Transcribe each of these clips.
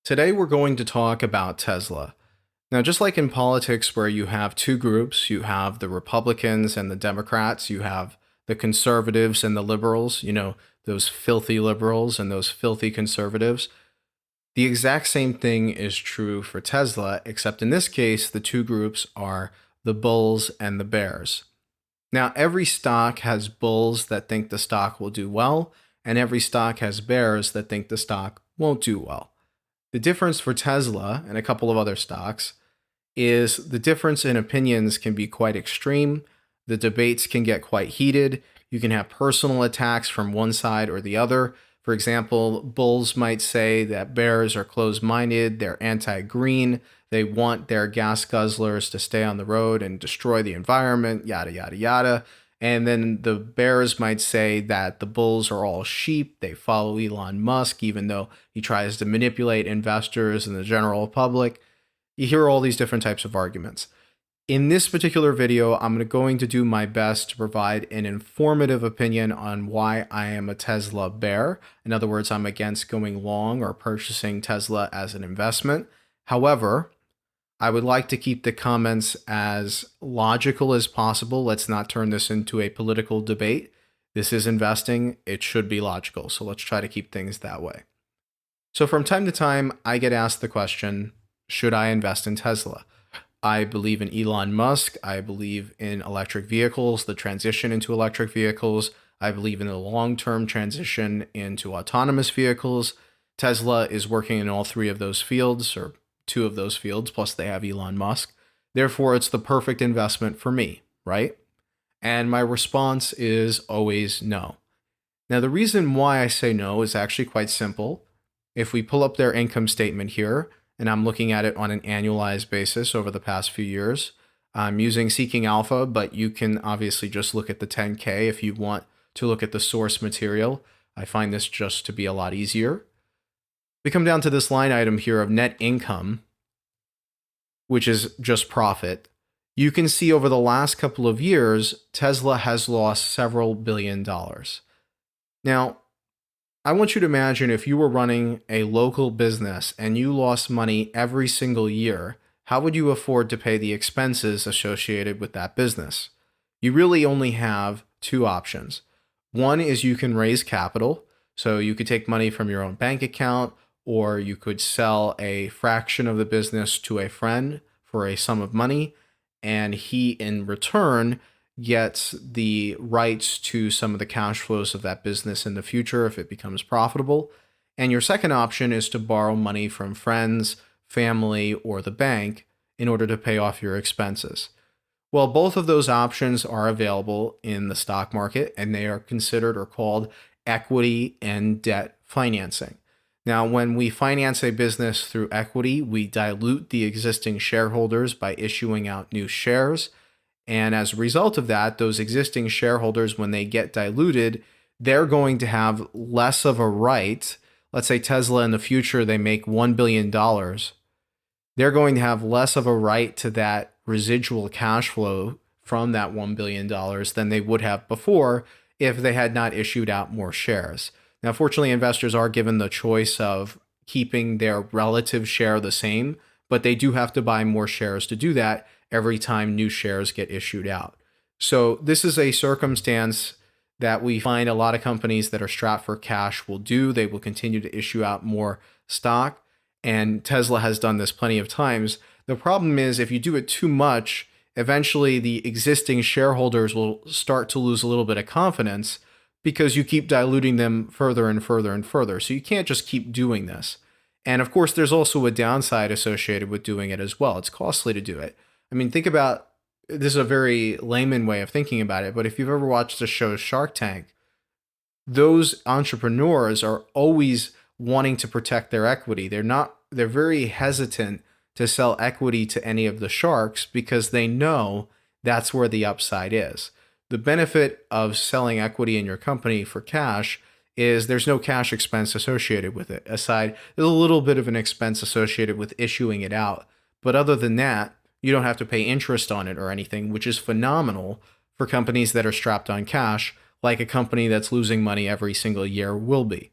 Today, we're going to talk about Tesla. Now, just like in politics, where you have two groups, you have the Republicans and the Democrats, you have the conservatives and the liberals, those filthy liberals and those filthy conservatives. The exact same thing is true for Tesla, except in this case, the two groups are the bulls and the bears. Now, every stock has bulls that think the stock will do well, and every stock has bears that think the stock won't do well. The difference for Tesla and a couple of other stocks is the difference in opinions can be quite extreme. The debates can get quite heated. You can have personal attacks from one side or the other. For example, bulls might say that bears are closed-minded, they're anti-green, they want their gas guzzlers to stay on the road and destroy the environment, yada, yada, yada. And then the bears might say that the bulls are all sheep. They follow Elon Musk, even though he tries to manipulate investors and the general public. You hear all these different types of arguments. In this particular video, I'm going to do my best to provide an informative opinion on why I am a Tesla bear. In other words, I'm against going long or purchasing Tesla as an investment. However, I would like to keep the comments as logical as possible. Let's not turn this into a political debate. This is investing. It should be logical. So let's try to keep things that way. So from time to time, I get asked the question, should I invest in Tesla? I believe in Elon Musk. I believe in electric vehicles, the transition into electric vehicles. I believe in the long-term transition into autonomous vehicles. Tesla is working in all three of those fields, or two of those fields, plus they have Elon Musk. Therefore, it's the perfect investment for me, right? And my response is always no. Now, the reason why I say no is actually quite simple. If we pull up their income statement here, and I'm looking at it on an annualized basis over the past few years, I'm using Seeking Alpha, but you can obviously just look at the 10K if you want to look at the source material. I find this just to be a lot easier. We come down to this line item here of net income, which is just profit. You can see over the last couple of years, Tesla has lost several billion dollars. Now, I want you to imagine if you were running a local business and you lost money every single year, how would you afford to pay the expenses associated with that business? You really only have two options. One is you can raise capital, so you could take money from your own bank account, or you could sell a fraction of the business to a friend for a sum of money, and he in return gets the rights to some of the cash flows of that business in the future if it becomes profitable. And your second option is to borrow money from friends, family, or the bank in order to pay off your expenses. Well, both of those options are available in the stock market, and they are considered or called equity and debt financing. Now, when we finance a business through equity, we dilute the existing shareholders by issuing out new shares. And as a result of that, those existing shareholders, when they get diluted, they're going to have less of a right. Let's say Tesla in the future, they make $1 billion. They're going to have less of a right to that residual cash flow from that $1 billion than they would have before if they had not issued out more shares. Now, fortunately, investors are given the choice of keeping their relative share the same, but they do have to buy more shares to do that every time new shares get issued out. So this is a circumstance that we find a lot of companies that are strapped for cash will do. They will continue to issue out more stock, and Tesla has done this plenty of times. The problem is if you do it too much, eventually the existing shareholders will start to lose a little bit of confidence because you keep diluting them further and further and further. So you can't just keep doing this. And of course, there's also a downside associated with doing it as well. It's costly to do it. I mean, think about, this is a very layman way of thinking about it, but if you've ever watched the show Shark Tank, those entrepreneurs are always wanting to protect their equity. They're very hesitant to sell equity to any of the sharks because they know that's where the upside is. The benefit of selling equity in your company for cash is there's no cash expense associated with it. There's a little bit of an expense associated with issuing it out. But other than that, you don't have to pay interest on it or anything, which is phenomenal for companies that are strapped on cash, like a company that's losing money every single year will be.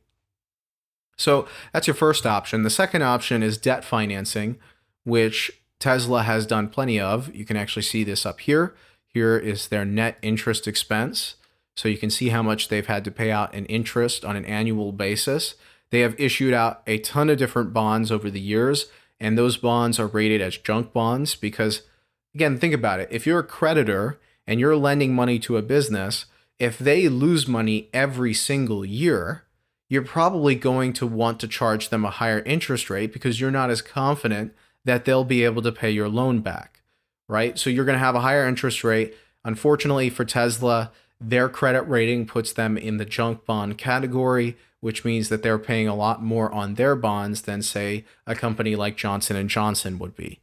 So that's your first option. The second option is debt financing, which Tesla has done plenty of. You can actually see this up here. Here is their net interest expense. So you can see how much they've had to pay out in interest on an annual basis. They have issued out a ton of different bonds over the years, and those bonds are rated as junk bonds because, again, think about it. If you're a creditor and you're lending money to a business, if they lose money every single year, you're probably going to want to charge them a higher interest rate because you're not as confident that they'll be able to pay your loan back, right? So you're going to have a higher interest rate. Unfortunately for Tesla, their credit rating puts them in the junk bond category, which means that they're paying a lot more on their bonds than, say, a company like Johnson & Johnson would be.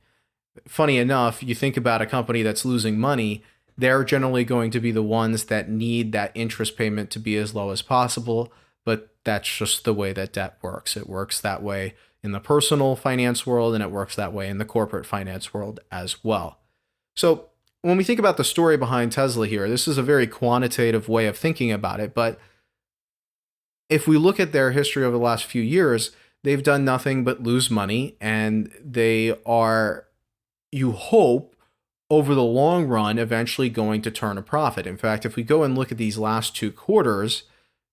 Funny enough, you think about a company that's losing money, they're generally going to be the ones that need that interest payment to be as low as possible, but that's just the way that debt works. It works that way in the personal finance world, and it works that way in the corporate finance world as well. So when we think about the story behind Tesla here, this is a very quantitative way of thinking about it, but if we look at their history over the last few years, they've done nothing but lose money, and they are, you hope, over the long run, eventually going to turn a profit. In fact, if we go and look at these last 2 quarters,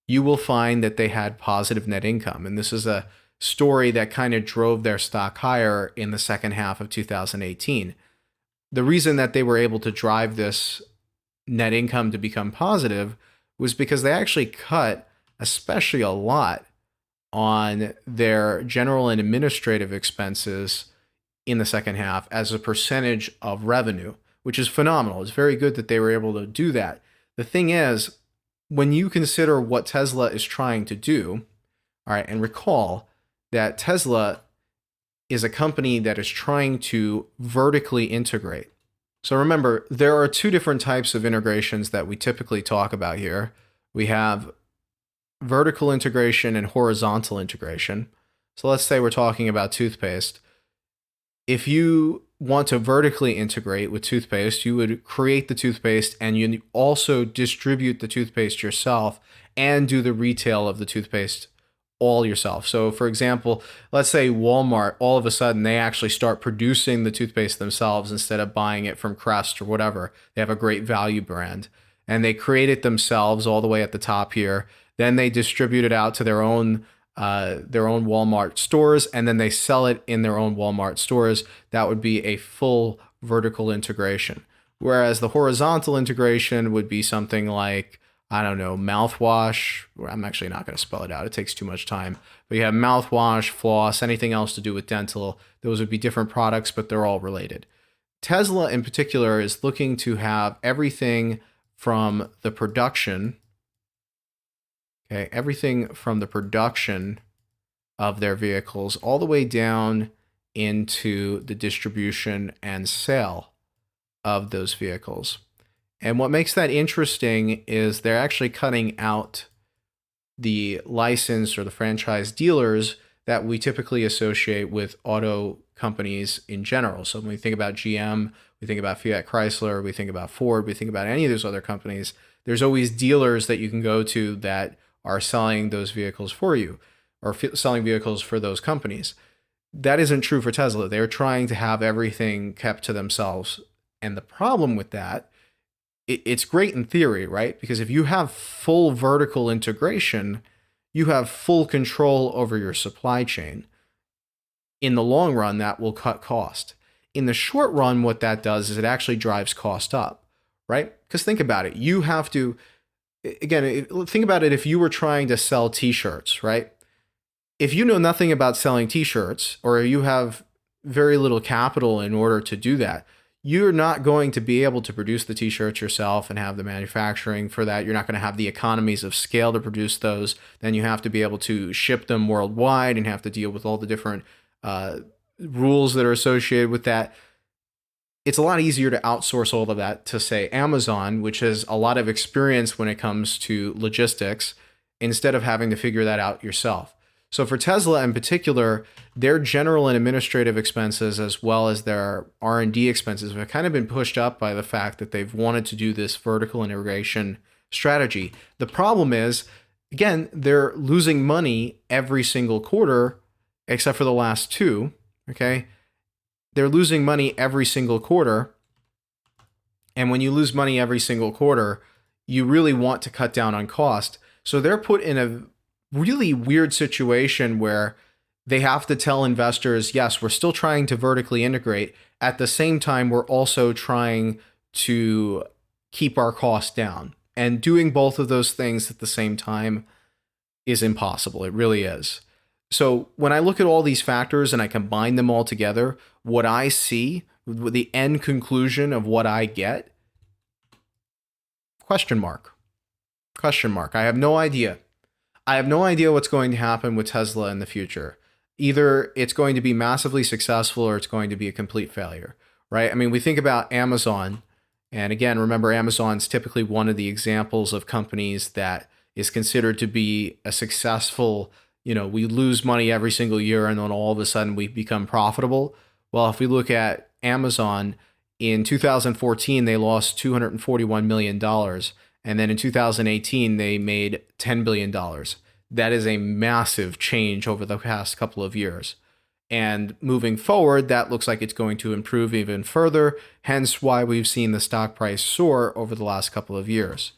you will find that they had positive net income. And this is a story that kind of drove their stock higher in the second half of 2018. The reason that they were able to drive this net income to become positive was because they actually cut especially a lot on their general and administrative expenses in the second half as a percentage of revenue, which is phenomenal. It's very good that they were able to do that. The thing is, when you consider what Tesla is trying to do, all right, and recall that Tesla is a company that is trying to vertically integrate. So remember, there are 2 different types of integrations that we typically talk about here. We have vertical integration and horizontal integration. So let's say we're talking about toothpaste. If you want to vertically integrate with toothpaste, you would create the toothpaste and you also distribute the toothpaste yourself and do the retail of the toothpaste all yourself. So for example, let's say Walmart, all of a sudden they actually start producing the toothpaste themselves instead of buying it from Crest or whatever. They have a great value brand and they create it themselves all the way at the top here. Then they distribute it out to their own Walmart stores, and then they sell it in their own Walmart stores. That would be a full vertical integration. Whereas the horizontal integration would be something like, I don't know, mouthwash. I'm actually not going to spell it out. It takes too much time. But you have mouthwash, floss, anything else to do with dental. Those would be different products, but they're all related. Tesla in particular is looking to have everything from the production, everything from the production of their vehicles all the way down into the distribution and sale of those vehicles. And what makes that interesting is they're actually cutting out the licensed or the franchise dealers that we typically associate with auto companies in general. So when we think about GM, we think about Fiat Chrysler, we think about Ford, we think about any of those other companies, there's always dealers that you can go to that are selling those vehicles for you or selling vehicles for those companies. That isn't true for Tesla. They're trying to have everything kept to themselves. And the problem with that, it's great in theory, right? Because if you have full vertical integration, you have full control over your supply chain. In the long run, that will cut cost. In the short run, what that does is it actually drives cost up, right? Because think about it. You have to, again, think about it if you were trying to sell t-shirts, right? If you know nothing about selling t-shirts or you have very little capital in order to do that, you're not going to be able to produce the t-shirts yourself and have the manufacturing for that. You're not going to have the economies of scale to produce those. Then you have to be able to ship them worldwide and have to deal with all the different rules that are associated with that. It's a lot easier to outsource all of that to, say, Amazon, which has a lot of experience when it comes to logistics, instead of having to figure that out yourself. So for Tesla in particular, their general and administrative expenses, as well as their R&D expenses, have kind of been pushed up by the fact that they've wanted to do this vertical integration strategy. The problem is Again, they're losing money every single quarter, except for the last two. Okay. They're losing money every single quarter. And when you lose money every single quarter, you really want to cut down on cost. So they're put in a really weird situation where they have to tell investors, yes, we're still trying to vertically integrate. At the same time, we're also trying to keep our costs down. And doing both of those things at the same time is impossible. It really is. So when I look at all these factors and I combine them all together, what I see, the end conclusion of what I get, question mark. Question mark. I have no idea. I have no idea what's going to happen with Tesla in the future. Either it's going to be massively successful or it's going to be a complete failure, right? I mean, we think about Amazon, and again, remember, Amazon's typically one of the examples of companies that is considered to be a successful, we lose money every single year and then all of a sudden we become profitable. Well, if we look at Amazon, in 2014, they lost $241 million. And then in 2018, they made $10 billion. That is a massive change over the past couple of years. And moving forward, that looks like it's going to improve even further, hence why we've seen the stock price soar over the last couple of years.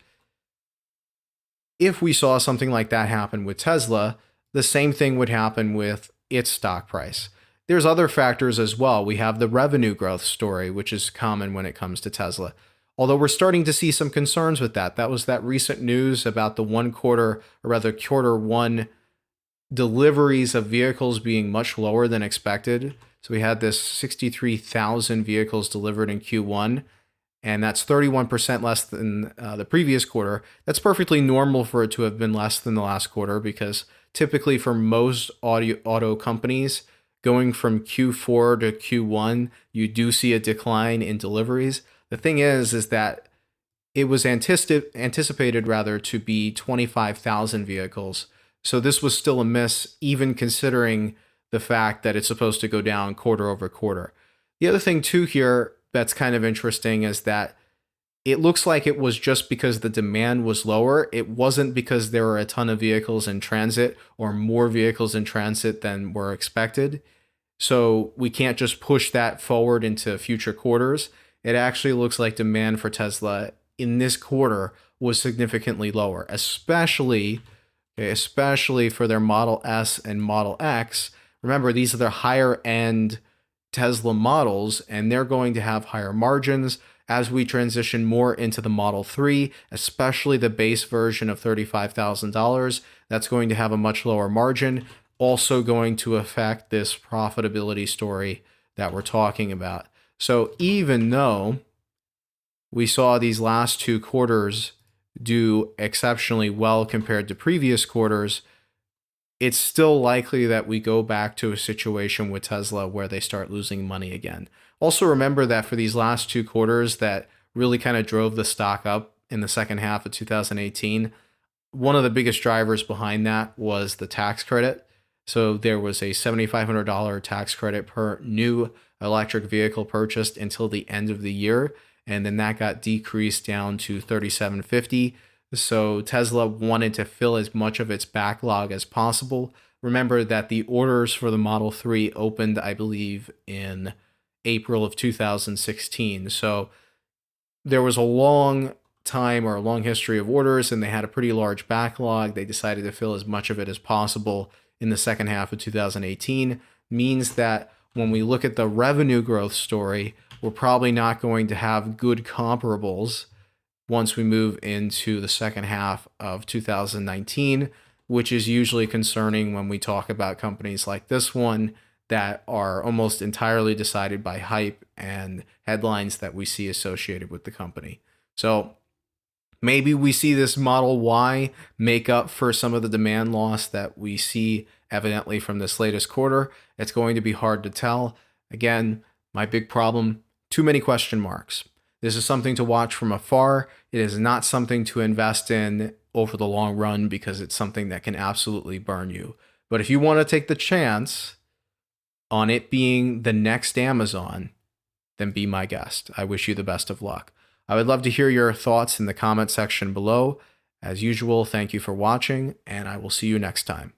If we saw something like that happen with Tesla, the same thing would happen with its stock price. There's other factors as well. We have the revenue growth story, which is common when it comes to Tesla. Although we're starting to see some concerns with that. That was that recent news about the quarter one deliveries of vehicles being much lower than expected. So we had this 63,000 vehicles delivered in Q1, and that's 31% less than the previous quarter. That's perfectly normal for it to have been less than the last quarter, because typically for most auto companies, going from Q4 to Q1, you do see a decline in deliveries. The thing is that it was anticipated to be 25,000 vehicles. So this was still a miss, even considering the fact that it's supposed to go down quarter over quarter. The other thing too here that's kind of interesting is that it looks like it was just because the demand was lower. It wasn't because there were a ton of vehicles in transit or more vehicles in transit than were expected. So we can't just push that forward into future quarters. It actually looks like demand for Tesla in this quarter was significantly lower, especially for their Model S and Model X. Remember, these are their higher end Tesla models, and they're going to have higher margins as we transition more into the Model 3, especially the base version of $35,000. That's going to have a much lower margin, also going to affect this profitability story that we're talking about. So even though we saw these last two quarters do exceptionally well compared to previous quarters, it's still likely that we go back to a situation with Tesla where they start losing money again. Also remember that for these last two quarters that really kind of drove the stock up in the second half of 2018, one of the biggest drivers behind that was the tax credit. So there was a $7,500 tax credit per new electric vehicle purchased until the end of the year, and then that got decreased down to $3,750. So Tesla wanted to fill as much of its backlog as possible. Remember that the orders for the Model 3 opened, I believe, in April of 2016. So there was a long history of orders, and they had a pretty large backlog. They decided to fill as much of it as possible in the second half of 2018. Means that when we look at the revenue growth story, we're probably not going to have good comparables once we move into the second half of 2019, which is usually concerning when we talk about companies like this one that are almost entirely decided by hype and headlines that we see associated with the company. So maybe we see this Model Y make up for some of the demand loss that we see evidently from this latest quarter. It's going to be hard to tell. Again, my big problem, too many question marks. This is something to watch from afar. It is not something to invest in over the long run because it's something that can absolutely burn you. But if you want to take the chance on it being the next Amazon, then be my guest. I wish you the best of luck. I would love to hear your thoughts in the comment section below. As usual, thank you for watching, and I will see you next time.